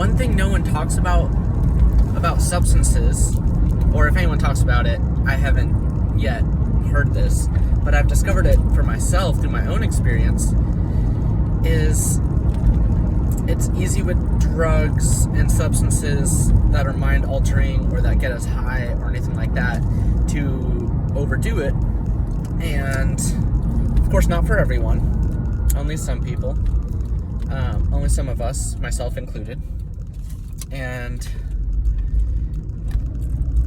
one thing no one talks about substances, or if anyone talks about it, I haven't yet heard this, but I've discovered it for myself through my own experience, is it's easy with drugs and substances that are mind altering or that get us high or anything like that to overdo it. And of course, not for everyone, only some people, only some of us, myself included. And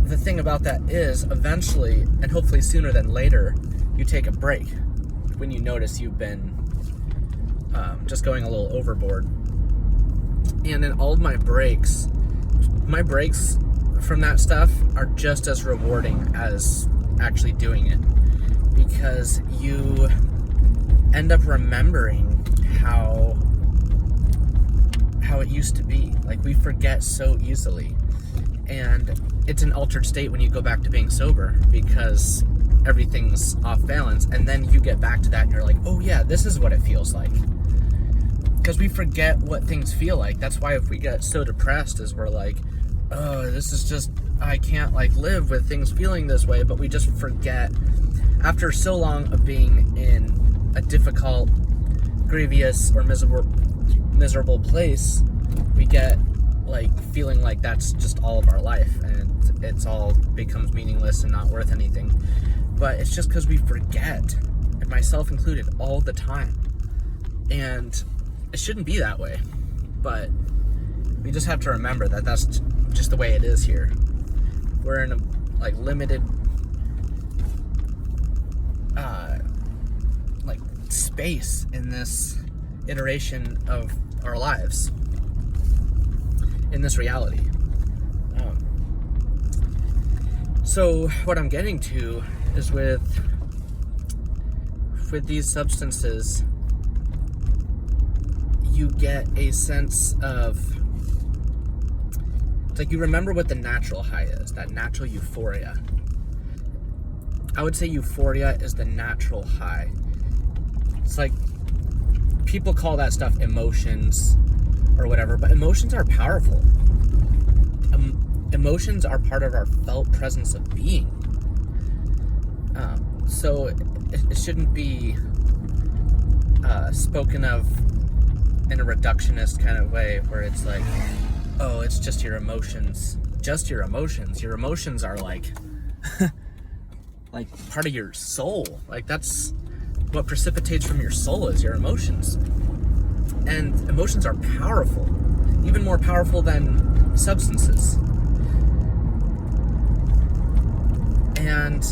the thing about that is, eventually, and hopefully sooner than later, you take a break when you notice you've been just going a little overboard. And in all of my breaks from that stuff are just as rewarding as actually doing it, because you end up remembering how it used to be. Like, we forget so easily, and it's an altered state when you go back to being sober because everything's off balance, and then you get back to that and you're like, oh yeah, this is what it feels like. Because we forget what things feel like. That's why if we get so depressed is we're like, oh, this is just, I can't like live with things feeling this way. But we just forget, after so long of being in a difficult, grievous, or miserable place, we get like feeling like that's just all of our life, and it's all becomes meaningless and not worth anything. But it's just because we forget, and myself included, all the time. And it shouldn't be that way, but we just have to remember that that's just the way it is here. We're in a like limited like space in this iteration of our lives, in this reality. So what I'm getting to is with these substances, you get a sense of, it's like you remember what the natural high is, that natural euphoria. I would say euphoria is the natural high. It's like, people call that stuff emotions or whatever, but emotions are powerful. Emotions are part of our felt presence of being. So it shouldn't be spoken of in a reductionist kind of way where it's like, oh, it's just your emotions. Just your emotions. Your emotions are like like part of your soul. Like, that's what precipitates from your soul, is your emotions. And emotions are powerful, even more powerful than substances. And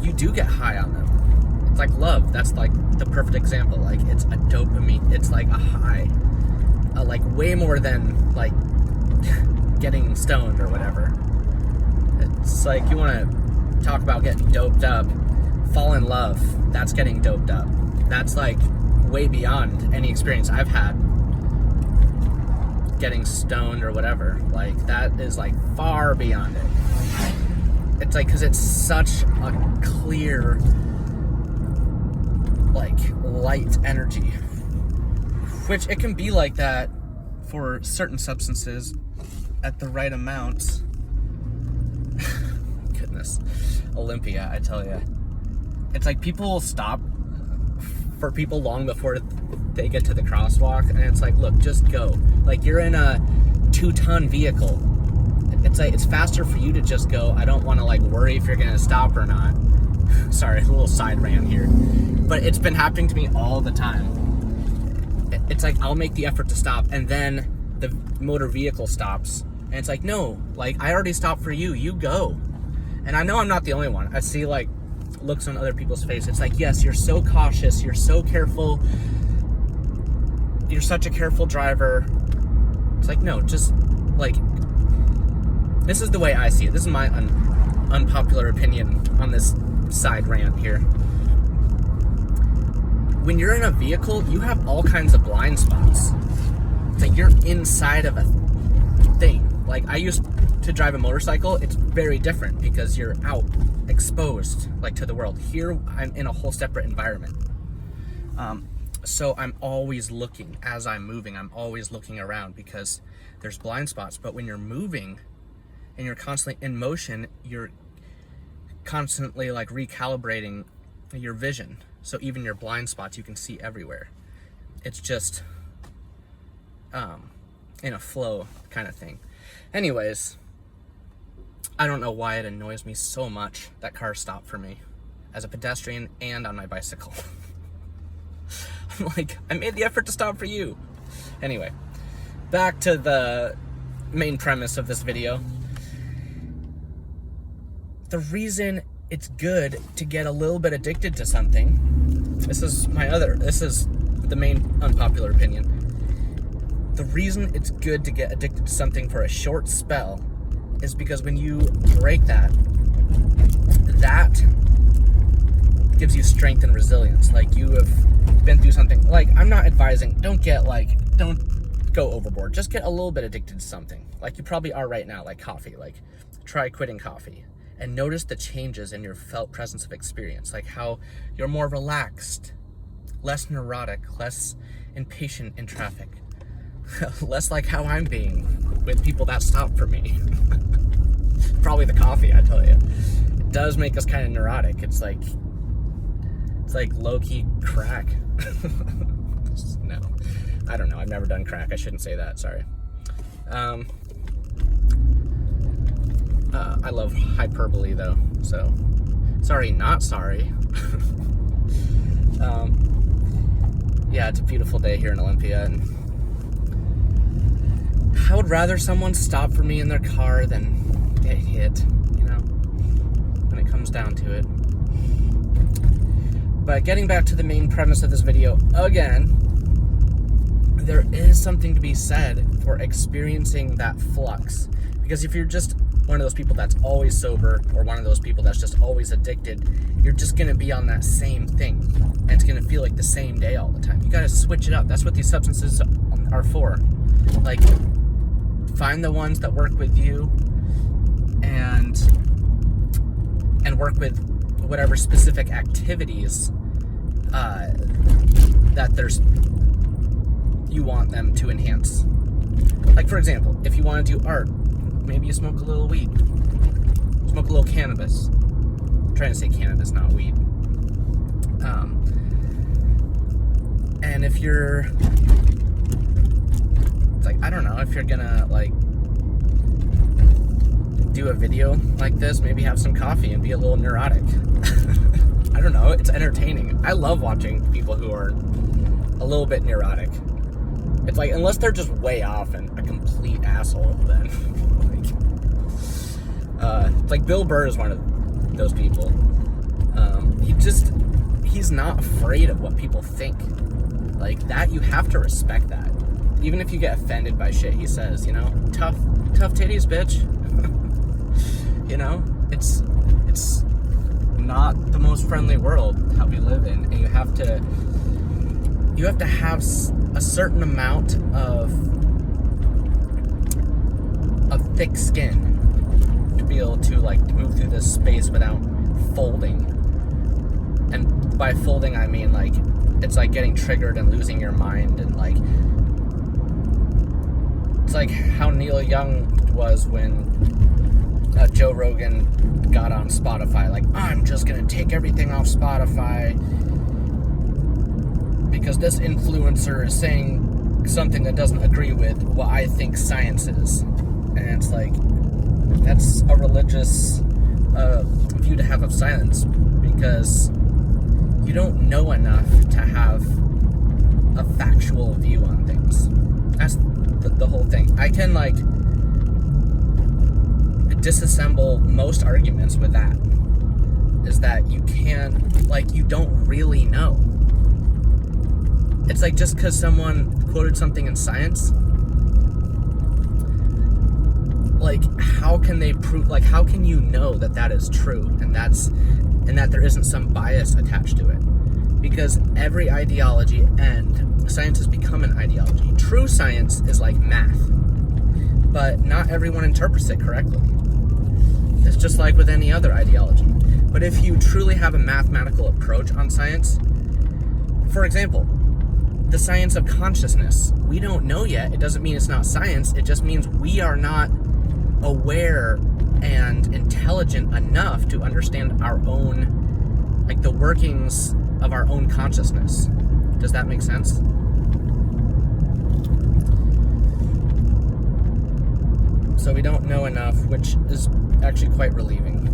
you do get high on them. It's like love. That's like the perfect example. Like, it's a dopamine. It's like a high, like way more than like getting stoned or whatever. It's like, you want to talk about getting doped up, fall in love. That's getting doped up. That's like way beyond any experience I've had getting stoned or whatever. Like, that is like far beyond it. It's like, because it's such a clear, like, light energy, which it can be like that for certain substances at the right amount. Goodness, Olympia, I tell you. It's like people will stop for people long before they get to the crosswalk, and it's like, look, just go. Like, you're in a 2-ton vehicle. It's like, it's faster for you to just go. I don't want to like worry if you're gonna stop or not. Sorry, a little side rant here, but it's been happening to me all the time. It's like, I'll make the effort to stop, and then the motor vehicle stops, and it's like, no, like, I already stopped for you, you go. And I know I'm not the only one. I see like looks on other people's face. It's like, yes, you're so cautious, you're so careful, you're such a careful driver. It's like, no, just like, this is the way I see it. This is my unpopular opinion on this side rant here. When you're in a vehicle, you have all kinds of blind spots. It's like you're inside of a thing. Like, I used to drive a motorcycle. It's very different because you're out, exposed, like, to the world. Here, I'm in a whole separate environment. So I'm always looking. As I'm moving, I'm always looking around because there's blind spots. But when you're moving and you're constantly in motion, you're constantly like recalibrating your vision. So even your blind spots, you can see everywhere. It's just in a flow kind of thing. Anyways, I don't know why it annoys me so much that cars stop for me as a pedestrian and on my bicycle. I'm like, I made the effort to stop for you. Anyway, back to the main premise of this video. The reason it's good to get a little bit addicted to something, this is the main unpopular opinion. The reason it's good to get addicted to something for a short spell is because when you break that gives you strength and resilience. Like, you have been through something. Like, I'm not advising, don't go overboard. Just get a little bit addicted to something. Like you probably are right now, like coffee. Like, try quitting coffee and notice the changes in your felt presence of experience. Like how you're more relaxed, less neurotic, less impatient in traffic. Less like how I'm being with people that stop for me. Probably the coffee, I tell you. It does make us kind of neurotic. It's like low-key crack. No, I don't know. I've never done crack. I shouldn't say that. Sorry. I love hyperbole though. So, sorry, not sorry. Yeah, it's a beautiful day here in Olympia, and I would rather someone stop for me in their car than get hit, when it comes down to it. But getting back to the main premise of this video, again, there is something to be said for experiencing that flux. Because if you're just one of those people that's always sober, or one of those people that's just always addicted, you're just going to be on that same thing. And it's going to feel like the same day all the time. You got to switch it up. That's what these substances are for. Like, find the ones that work with you, and work with whatever specific activities that you want them to enhance. Like, for example, if you want to do art, maybe you smoke a little weed, smoke a little cannabis. I'm trying to say cannabis, not weed. And if you're, like, I don't know, if you're gonna like do a video like this, maybe have some coffee and be a little neurotic. I don't know, it's entertaining. I love watching people who are a little bit neurotic. It's like, unless they're just way off and a complete asshole, then it's like Bill Burr is one of those people. He's not afraid of what people think. Like, that, you have to respect that. Even if you get offended by shit he says, tough titties, bitch. It's not the most friendly world that we live in, and you have to have a certain amount of thick skin to be able to move through this space without folding. And by folding, I mean it's like getting triggered and losing your mind, and it's like how Neil Young was when Joe Rogan got on Spotify. Like, I'm just gonna take everything off Spotify because this influencer is saying something that doesn't agree with what I think science is. And it's like, that's a religious view to have of science, because you don't know enough to have a factual view on things. That's the whole thing. I can disassemble most arguments with that, is that you can't, you don't really know. It's like, just because someone quoted something in science, how can they prove, how can you know that is true, and that there isn't some bias attached to it? Because every ideology, and science has become an ideology. True science is like math, but not everyone interprets it correctly. It's just like with any other ideology. But if you truly have a mathematical approach on science, for example, the science of consciousness. We don't know yet. It doesn't mean it's not science. It just means we are not aware and intelligent enough to understand our own, like the workings of our own consciousness. Does that make sense? So we don't know enough, which is actually quite relieving,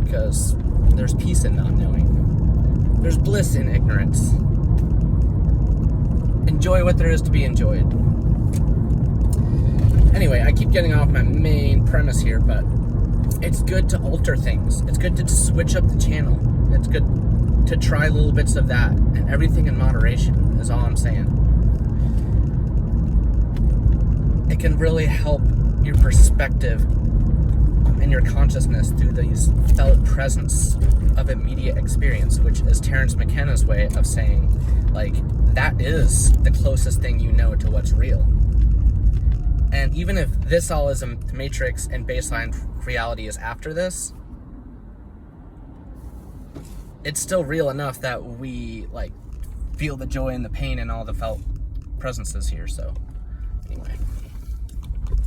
because there's peace in not knowing. There's bliss in ignorance. Enjoy what there is to be enjoyed. Anyway, I keep getting off my main premise here, but it's good to alter things. It's good to switch up the channel. It's good to try little bits of that, and everything in moderation is all I'm saying. It can really help your perspective and your consciousness through these felt presence of immediate experience, which is Terence McKenna's way of saying, like, that is the closest thing you know to what's real. And even if this all is a matrix and baseline reality is after this, it's still real enough that we, like, feel the joy and the pain and all the felt presences here. So anyway.